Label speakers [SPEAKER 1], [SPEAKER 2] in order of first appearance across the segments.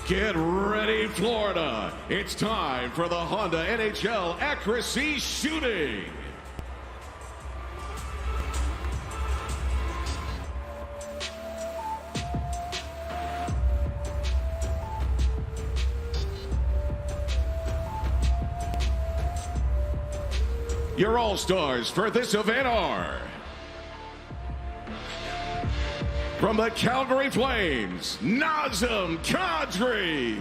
[SPEAKER 1] Get ready, Florida. It's time for the Honda NHL Accuracy Shooting. Your all-stars for this event are from the Calgary Flames, Nazem Kadri.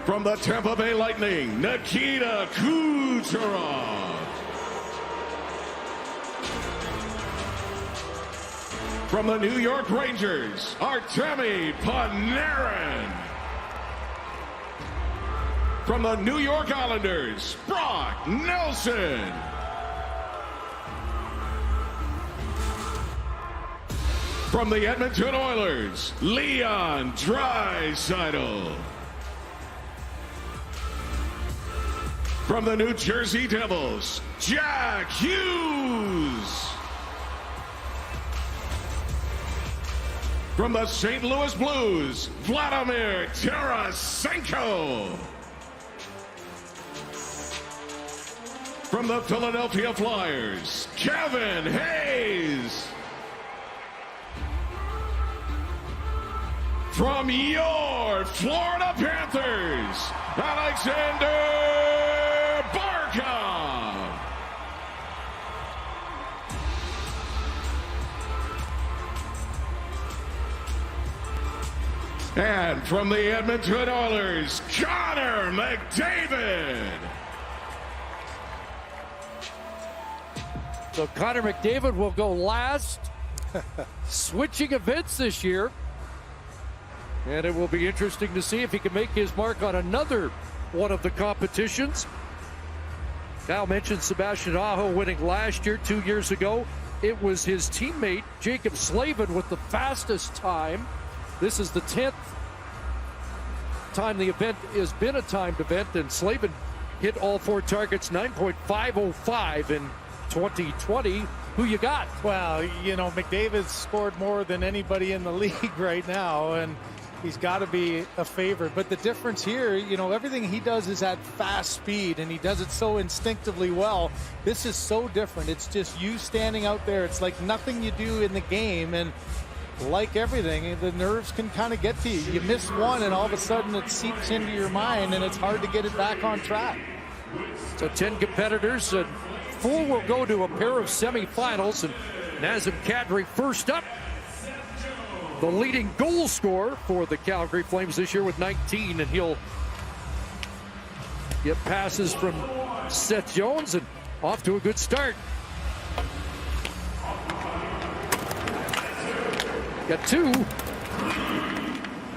[SPEAKER 1] From the Tampa Bay Lightning, Nikita Kucherov. From the New York Rangers, Artemi Panarin. From the New York Islanders, Brock Nelson. From the Edmonton Oilers, Leon Draisaitl. From the New Jersey Devils, Jack Hughes. From the St. Louis Blues, Vladimir Tarasenko. From the Philadelphia Flyers, Kevin Hayes. From your Florida Panthers, Alexander Barkov. And from the Edmonton Oilers, Connor McDavid.
[SPEAKER 2] So Connor McDavid will go last, switching events this year. And it will be interesting to see if he can make his mark on another one of the competitions. Kyle mentioned Sebastian Aho winning last year. 2 years ago, it was his teammate, Jacob Slavin, with the fastest time. This is the 10th time the event has been a timed event, and Slavin hit all 4 targets, 9.505 in 2020. Who you got?
[SPEAKER 3] Well, you know, McDavid's scored more than anybody in the league right now, and he's got to be a favorite. But the difference here, you know, everything he does is at fast speed, and he does it so instinctively well. This is so different. It's just you standing out there. It's like nothing you do in the game, and like everything, the nerves can kind of get to you. You miss one, and all of a sudden it seeps into your mind, and it's hard to get it back on track.
[SPEAKER 2] So 10 competitors, and 4 will go to a pair of semifinals, and Nazem Kadri first up. The leading goal scorer for the Calgary Flames this year with 19, and he'll get passes from Seth Jones, and off to a good start. Got 2.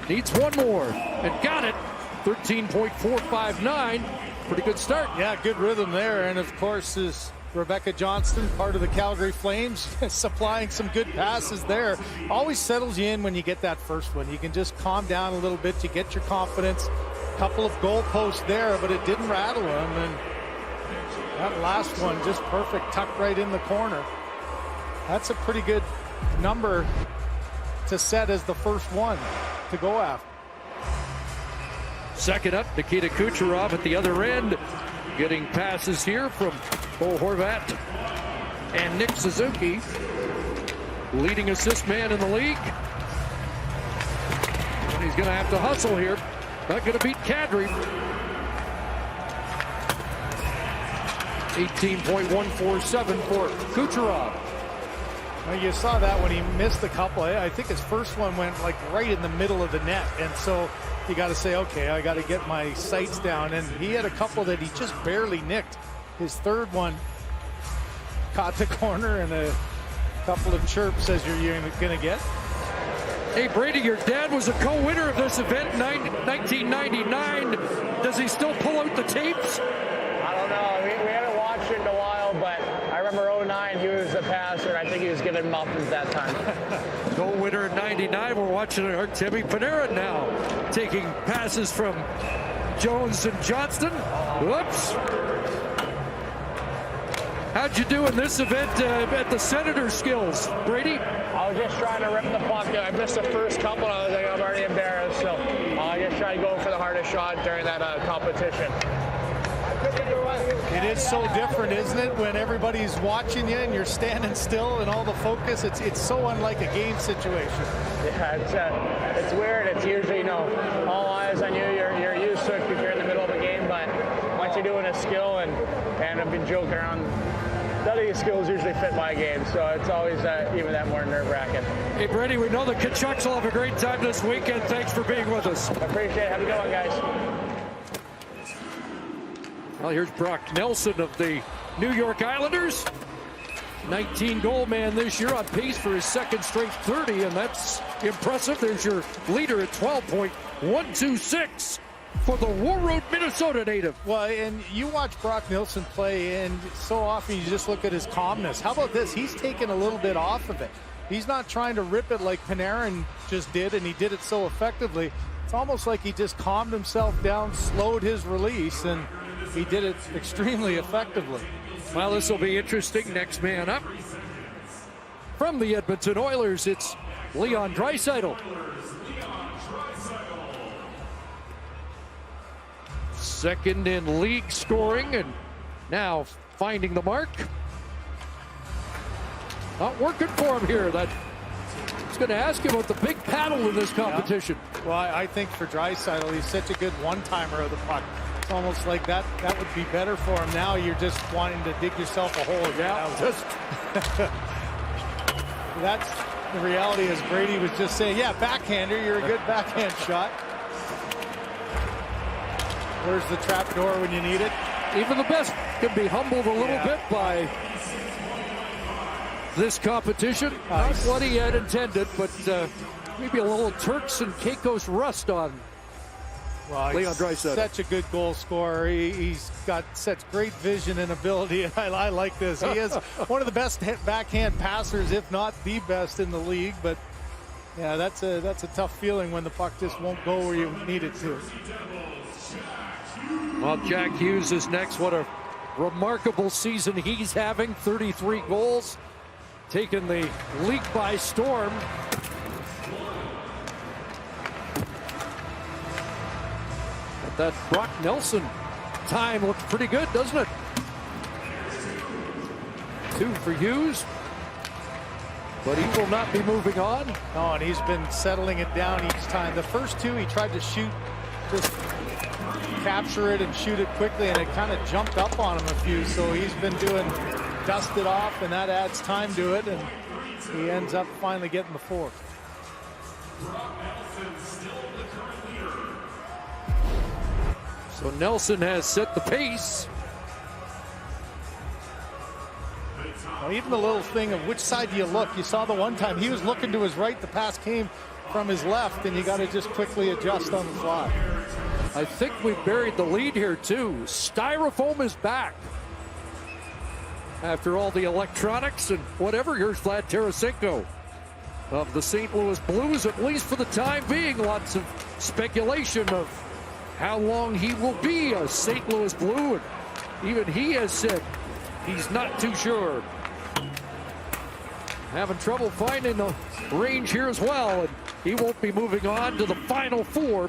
[SPEAKER 2] Needs 1 more, and got it. 13.459. Pretty good start.
[SPEAKER 3] Yeah, good rhythm there. And of course, is Rebecca Johnston, part of the Calgary Flames, supplying some good passes there. Always settles you in when you get that first one. You can just calm down a little bit. You get your confidence. Couple of goalposts there, but it didn't rattle him. And that last one, just perfect, tucked right in the corner. That's a pretty good number to set as the first one to go after.
[SPEAKER 2] Second up, Nikita Kucherov at the other end, getting passes here from Bo Horvat and Nick Suzuki, leading assist man in the league. And he's going to have to hustle here. Not going to beat Kadri. 18.147 for Kucherov.
[SPEAKER 3] Well, you saw that when he missed a couple. I think his first one went like right in the middle of the net, and so you got to say, okay, I got to get my sights down. And he had a couple that he just barely nicked. His third one caught the corner, and a couple of chirps as you're going to get.
[SPEAKER 2] Hey, Brady, your dad was a co-winner of this event in 1999. Does he still pull out the tapes?
[SPEAKER 4] I don't know. We haven't watched it in a while, but I remember 09, he was the passer, and I think he was giving muffins that time.
[SPEAKER 2] Co-winner in 99. We're watching Artemi Panarin now, taking passes from Jones and Johnston. Whoops. How'd you do in this event at the Senator skills, Brady?
[SPEAKER 4] I was just trying to rip the puck. I missed the first couple, and I was like, I'm already embarrassed. So I just tried to go for the hardest shot during that competition.
[SPEAKER 3] It is so different, isn't it, when everybody's watching you and you're standing still and all the focus. It's so unlike a game situation.
[SPEAKER 4] Yeah, it's weird. It's usually, you know, all eyes on you. You're used to it because you're in the middle of a game, but once you're doing a skill, and I've been joking around, none of these skills usually fit my game, so it's always even that more nerve-wracking.
[SPEAKER 2] Hey, Brady, we know the Kachucks will have a great time this weekend. Thanks for being with us.
[SPEAKER 4] I appreciate it. Have a good one, guys.
[SPEAKER 2] Well, here's Brock Nelson of the New York Islanders. 19-goal man this year, on pace for his second straight 30, and that's impressive. There's your leader at 12.126 for the War Road, Minnesota native.
[SPEAKER 3] Well, and you watch Brock Nelson play, and so often you just look at his calmness. How about this? He's taken a little bit off of it. He's not trying to rip it like Panarin just did, and he did it so effectively. It's almost like he just calmed himself down, slowed his release, and he did it extremely effectively.
[SPEAKER 2] Well, this will be interesting. Next man up from the Edmonton Oilers, it's Leon Draisaitl. Second in league scoring, and now finding the mark. Not working for him here. That I was going to ask him about the big paddle in this competition.
[SPEAKER 3] Yeah. Well, I think for Draisaitl, he's such a good one-timer of the puck. It's almost like that would be better for him. Now you're just wanting to dig yourself a hole.
[SPEAKER 2] Yeah,
[SPEAKER 3] that's the reality, as Brady was just saying. Yeah, backhander, you're a good backhand shot. Where's the trap door when you need it?
[SPEAKER 2] Even the best can be humbled a little bit by this competition. Not what he had intended, but maybe a little Turks and Caicos rust on Leon Draisaitl.
[SPEAKER 3] Such a good goal scorer. He's got such great vision and ability. I like this. He is one of the best backhand passers, if not the best in the league. But yeah, that's a tough feeling when the puck just won't go where you need it to.
[SPEAKER 2] Well, Jack Hughes is next. What a remarkable season he's having. 33 goals, taking the league by storm. But that Brock Nelson time looks pretty good, doesn't it? 2 for Hughes, but he will not be moving on.
[SPEAKER 3] No, and he's been settling it down each time. The first 2, he tried to shoot, just capture it and shoot it quickly, and it kind of jumped up on him a few. So he's been doing dust it off, and that adds time to it, and he ends up finally getting the 4th.
[SPEAKER 2] So Nelson has set the pace.
[SPEAKER 3] Well, even the little thing of which side do you look? You saw the one time he was looking to his right, the pass came from his left, and you got to just quickly adjust on the fly.
[SPEAKER 2] I think we buried the lead here too. Styrofoam is back. After all the electronics and whatever, here's Vlad Tarasenko of the St. Louis Blues, at least for the time being. Lots of speculation of how long he will be a St. Louis Blue, and even he has said he's not too sure. Having trouble finding the range here as well, and he won't be moving on to the final 4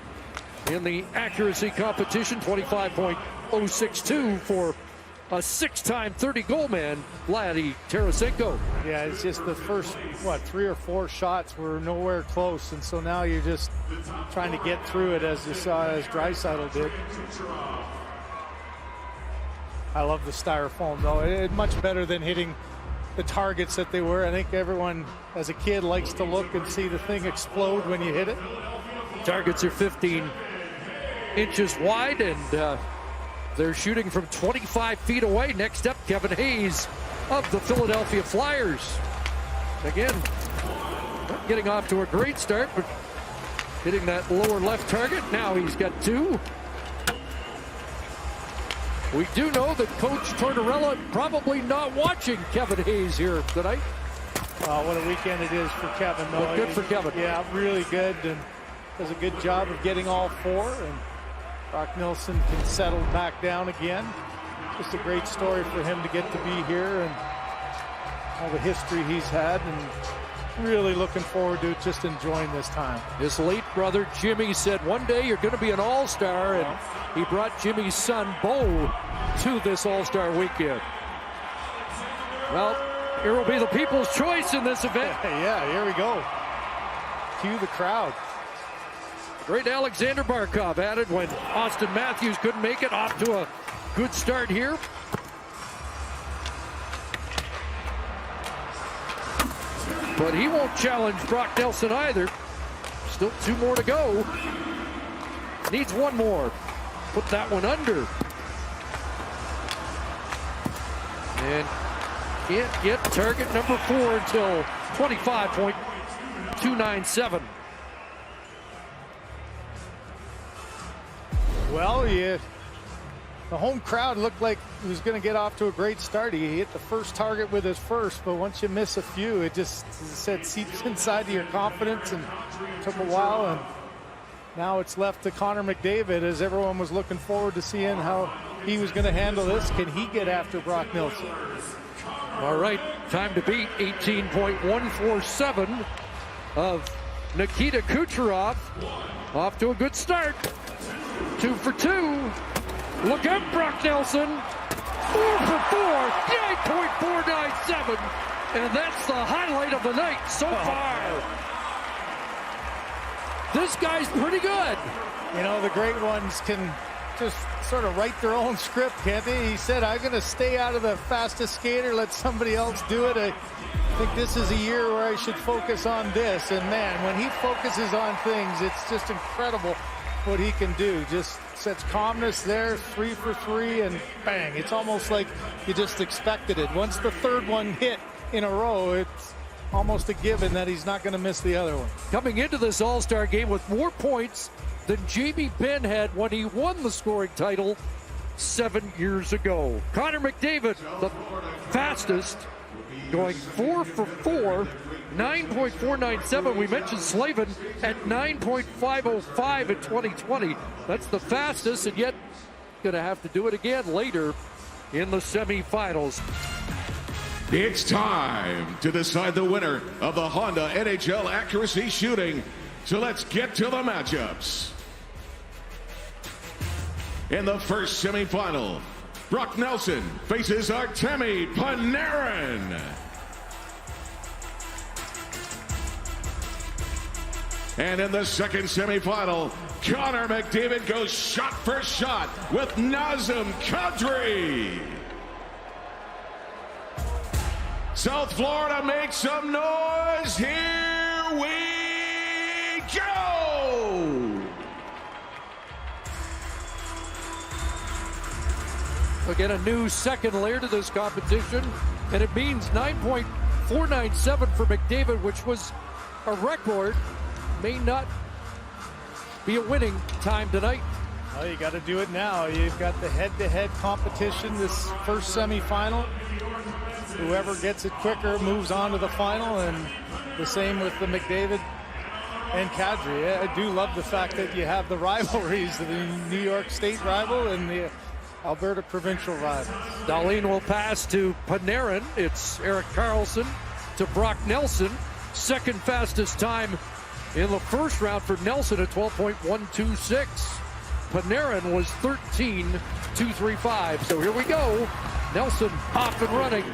[SPEAKER 2] in the accuracy competition. 25.062 for a 6-time 30-goal man, Vladdy Tarasenko.
[SPEAKER 3] Yeah, it's just the first, 3 or 4 shots were nowhere close, and so now you're just trying to get through it, as you saw as Draisaitl did. I love the styrofoam, though. It's much better than hitting the targets that they were. I think everyone, as a kid, likes to look and see the thing explode when you hit it.
[SPEAKER 2] Targets are 15 inches wide, and they're shooting from 25 feet away. Next up, Kevin Hayes of the Philadelphia Flyers. Again, not getting off to a great start, but hitting that lower left target. Now he's got 2. We do know that Coach Tortorella probably not watching Kevin Hayes here tonight.
[SPEAKER 3] What a weekend it is for Kevin, though.
[SPEAKER 2] But good for Kevin.
[SPEAKER 3] Yeah, really good, and does a good job of getting all 4. And Brock Nelson can settle back down again. Just a great story for him to get to be here, and all the history he's had, and really looking forward to it, just enjoying this time.
[SPEAKER 2] His late brother Jimmy said one day you're going to be an all-star, and he brought Jimmy's son Bo to this all-star weekend. Well, here will be the people's choice in this event.
[SPEAKER 3] Yeah, here we go. Cue the crowd.
[SPEAKER 2] Great Alexander Barkov added when Austin Matthews couldn't make it. Off to a good start here. But he won't challenge Brock Nelson either. Still 2 more to go. Needs 1 more. Put that one under. And can't get target number 4 until 25.297.
[SPEAKER 3] Well, the home crowd looked like he was going to get off to a great start. He hit the first target with his first, but once you miss a few, it just, as I said, seeps inside of your confidence, and took a while, and now it's left to Connor McDavid, as everyone was looking forward to seeing how he was going to handle this. Can he get after Brock Nelson?
[SPEAKER 2] All right, time to beat 18.147 of Nikita Kucherov. Off to a good start. 2 for 2. Look out, Brock Nelson. 4 for 4, 9.497. And that's the highlight of the night so far. This guy's pretty good.
[SPEAKER 3] You know, the great ones can just sort of write their own script, can't they? He said, I'm going to stay out of the fastest skater, let somebody else do it. I think this is a year where I should focus on this. And man, when he focuses on things, it's just incredible what he can do. Just sets calmness there, 3 for 3, and bang. It's almost like you just expected it. Once the third one hit in a row, it's almost a given that he's not going to miss the other one.
[SPEAKER 2] Coming into this All-Star game with more points than Jamie Benn had when he won the scoring title 7 years ago. Connor McDavid, the fastest, going 4 for 4, 9.497. We mentioned Slavin at 9.505 in 2020. That's the fastest, and yet going to have to do it again later in the semifinals.
[SPEAKER 1] It's time to decide the winner of the Honda NHL Accuracy Shooting. So let's get to the matchups. In the first semifinal, Brock Nelson faces Artemi Panarin. And in the second semifinal, Connor McDavid goes shot for shot with Nazem Kadri. South Florida, make some noise. Here we go.
[SPEAKER 2] Again, a new second layer to this competition, and it means 9.497 for McDavid, which was a record. May not be a winning time tonight.
[SPEAKER 3] Well, you got to do it now. You've got the head-to-head competition this first semifinal. Whoever gets it quicker moves on to the final, and the same with the McDavid and Kadri. I do love the fact that you have the rivalries, the New York State rival and the Alberta provincial rival.
[SPEAKER 2] Darlene will pass to Panarin. It's Erik Karlsson to Brock Nelson. Second fastest time in the first round for Nelson at 12.126. Panarin was 13.235. So here we go. Nelson off and running.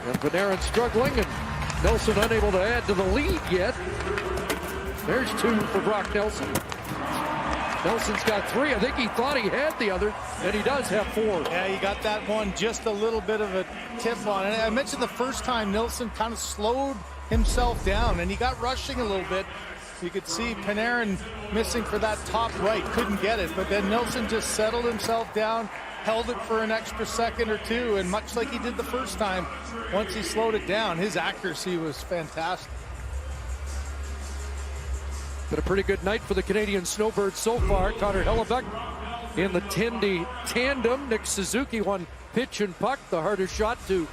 [SPEAKER 2] And Panarin struggling, and Nelson unable to add to the lead yet. There's 2 for Brock Nelson. Nelson's got 3. I think he thought he had the other, and he does have 4.
[SPEAKER 3] Yeah, he got that one just a little bit of a tip on it. I mentioned the first time Nelson kind of slowed himself down, and he got rushing a little bit. You could see Panarin missing for that top right, couldn't get it, but then Nelson just settled himself down, held it for an extra second or 2, and much like he did the first time, once he slowed it down, his accuracy was fantastic.
[SPEAKER 2] Been a pretty good night for the Canadian Snowbirds so far. Connor Hellebuck in the Tendy tandem. Nick Suzuki won pitch and puck, the hardest shot to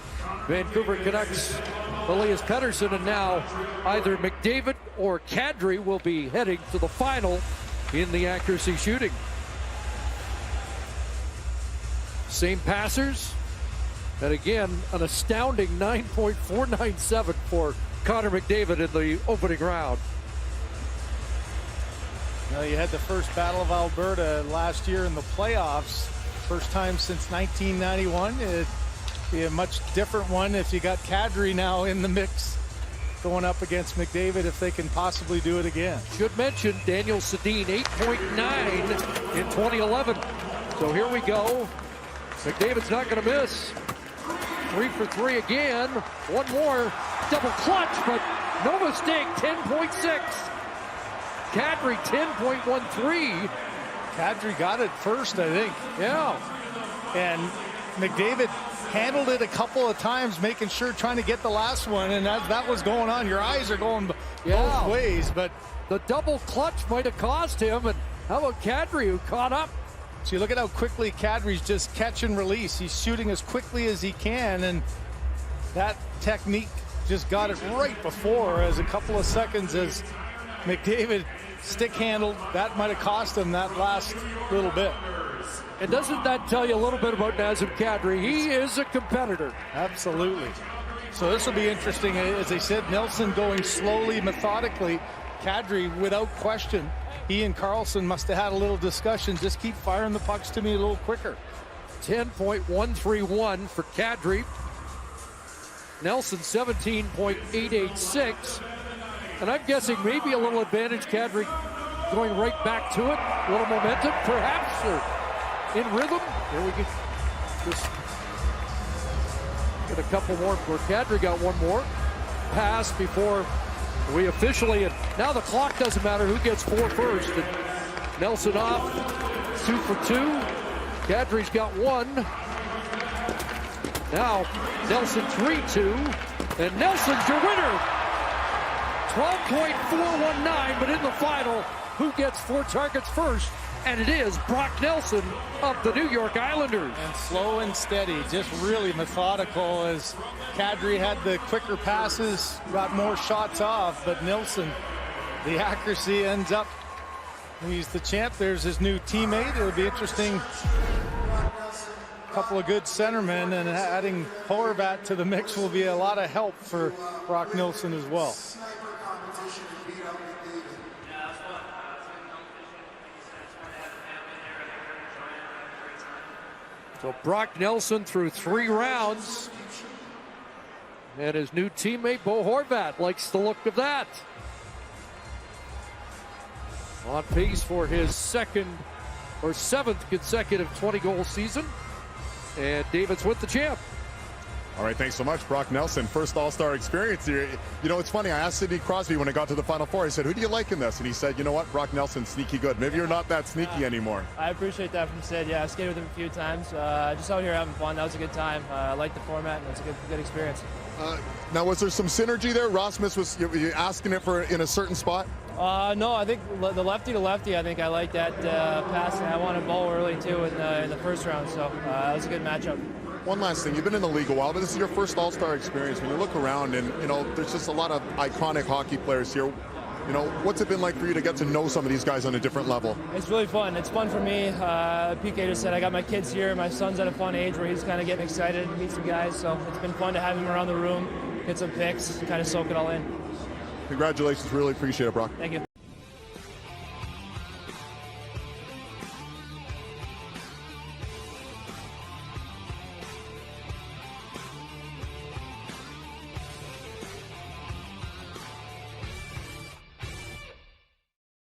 [SPEAKER 2] Vancouver Canucks Elias Pettersson, and now either McDavid or Kadri will be heading to the final in the accuracy shooting. Same passers, And again, an astounding 9.497 for Connor McDavid in the opening round.
[SPEAKER 3] Well, you had the first Battle of Alberta last year in the playoffs. First time since 1991. It'd be a much different one if you got Kadri now in the mix going up against McDavid, if they can possibly do it again.
[SPEAKER 2] Should mention Daniel Sedin, 8.9 in 2011. So here we go. McDavid's not going to miss. 3 for 3 again. One more. Double clutch, but no mistake. 10.6. Kadri, 10.13.
[SPEAKER 3] Kadri got it first, I think.
[SPEAKER 2] Yeah.
[SPEAKER 3] And McDavid handled it a couple of times, making sure, trying to get the last one. And as that was going on, your eyes are going both ways. But
[SPEAKER 2] the double clutch might have cost him. And how about Kadri, who caught up?
[SPEAKER 3] so you look at how quickly Kadri's just catch and release. He's shooting as quickly as he can. And that technique just got it right before, as a couple of seconds as McDavid stick handled. That might have cost him that last little bit.
[SPEAKER 2] And doesn't that tell you a little bit about Nazem Kadri? He is a competitor.
[SPEAKER 3] Absolutely. So this will be interesting. As I said, Nelson going slowly, methodically. Kadri, without question, he and Carlson must have had a little discussion. Just keep firing the pucks to me a little quicker.
[SPEAKER 2] 10.131 for Kadri. Nelson 17.886. And I'm guessing maybe a little advantage, Kadri going right back to it. A little momentum, perhaps, or in rhythm. Here we go. Just get a couple more where Kadri got one more pass before we officially, and now the clock doesn't matter who gets 4 first. And Nelson off, 2 for 2. Kadri's got 1. Now Nelson 3-2, and Nelson's your winner. 12.419, but in the final, who gets 4 targets first? And it is Brock Nelson of the New York Islanders.
[SPEAKER 3] And slow and steady, just really methodical, as Kadri had the quicker passes, got more shots off, but Nelson, the accuracy ends up. He's the champ. There's his new teammate. It'll be interesting. A couple of good centermen, and adding Horvat to the mix will be a lot of help for Brock Nelson as well.
[SPEAKER 2] So Brock Nelson through 3 rounds. And his new teammate, Bo Horvat, likes the look of that. On pace for his 7th consecutive 20-goal season. And David's with the champ.
[SPEAKER 5] All right, thanks so much, Brock Nelson. First All-Star experience here. You know, it's funny. I asked Sidney Crosby when I got to the Final Four. I said, who do you like in this? And he said, you know what? Brock Nelson, sneaky good. Maybe you're not that sneaky anymore.
[SPEAKER 6] I appreciate that from Sid. Yeah, I skated with him a few times. Just out here having fun. That was a good time. I liked the format, and it was a good experience.
[SPEAKER 5] Now, was there some synergy there? Rasmus, was you asking it for in a certain spot?
[SPEAKER 6] No, I think the lefty to lefty, I think I like that pass, and I wanted ball early, too, in the first round. So that was a good matchup.
[SPEAKER 5] One last thing, you've been in the league a while, but this is your first All-Star experience. When you look around and, you know, there's just a lot of iconic hockey players here. You know, what's it been like for you to get to know some of these guys on a different level?
[SPEAKER 6] It's really fun. It's fun for me. PK just said I got my kids here. My son's at a fun age where he's kind of getting excited to meet some guys. So it's been fun to have him around the room, get some pics, and kind of soak it all in.
[SPEAKER 5] Congratulations. Really appreciate it, Brock.
[SPEAKER 6] Thank you.